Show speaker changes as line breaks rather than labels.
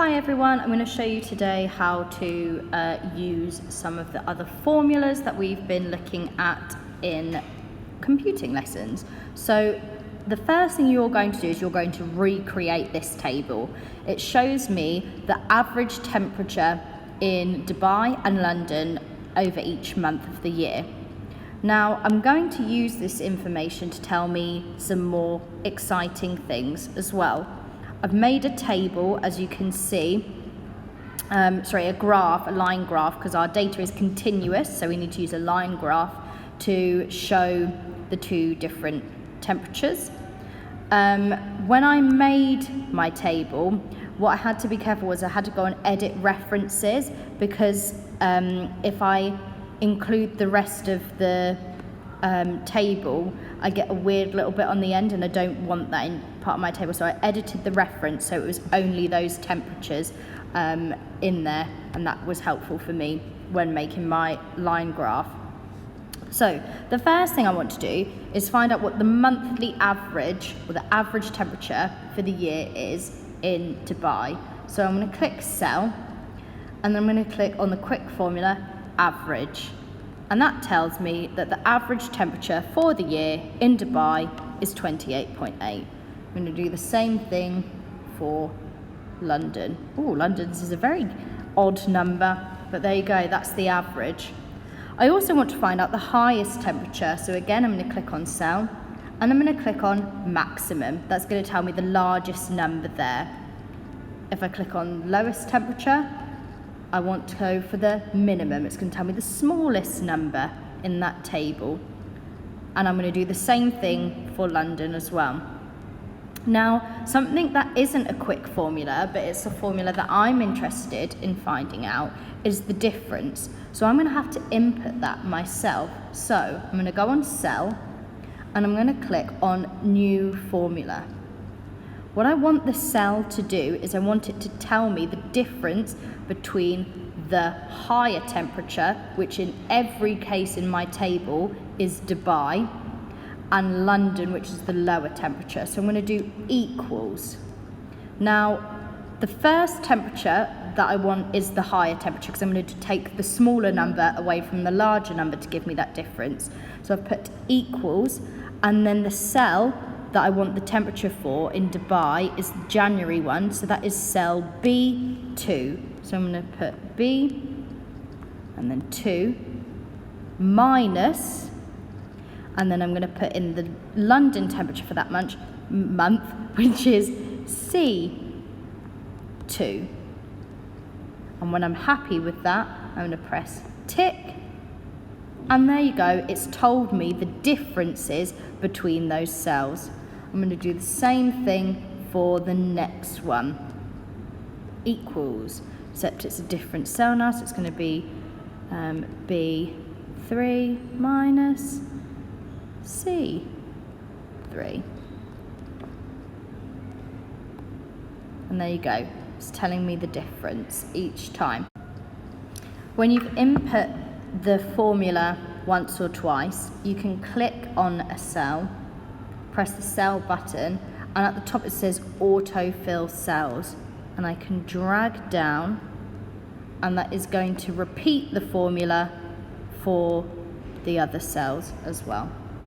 Hi everyone, I'm going to show you today how to use some of the other formulas that we've been looking at in computing lessons. So the first thing you're going to do is you're going to recreate this table. It shows me the average temperature in Dubai and London over each month of the year. Now I'm going to use this information to tell me some more exciting things as well. I've made a table, as you can see, a line graph, because our data is continuous, so we need to use a line graph to show the two different temperatures. When I made my table, what I had to be careful was I had to go and edit references, because if I include the rest of the table, I get a weird little bit on the end, and I don't want that in part of my table, so I edited the reference so it was only those temperatures in there, and that was helpful for me when making my line graph. So the first thing I want to do is find out what the monthly average, or the average temperature for the year is in Dubai. So I'm going to click cell, and then I'm going to click on the quick formula average. And that tells me that the average temperature for the year in Dubai is 28.8. I'm going to do the same thing for London. Oh, London's is a very odd number, but there you go, that's the average. I also want to find out the highest temperature, so again I'm going to click on cell, and I'm going to click on maximum. That's going to tell me the largest number there. If I click on lowest temperature, I want to go for the minimum. It's going to tell me the smallest number in that table. And I'm going to do the same thing for London as well. Now, something that isn't a quick formula, but it's a formula that I'm interested in finding out, is the difference. So I'm going to have to input that myself. So I'm going to go on cell, and I'm going to click on new formula. What I want the cell to do is I want it to tell me the difference between the higher temperature, which in every case in my table is Dubai, and London, which is the lower temperature. So I'm going to do equals. Now, the first temperature that I want is the higher temperature, because I'm going to take the smaller number away from the larger number to give me that difference. So I've put equals, and then the cell that I want the temperature for in Dubai is the January one, so that is cell B2. So I'm going to put B and then 2 minus, and then I'm going to put in the London temperature for that month, which is C2. And when I'm happy with that, I'm going to press tick. And there you go, it's told me the differences between those cells. I'm going to do the same thing for the next one. Equals, except it's a different cell now, so it's going to be B3 minus C3. And there you go, it's telling me the difference each time. When you've input the formula once or twice, you can click on a cell, press the cell button, and at the top it says autofill cells, and I can drag down, and that is going to repeat the formula for the other cells as well.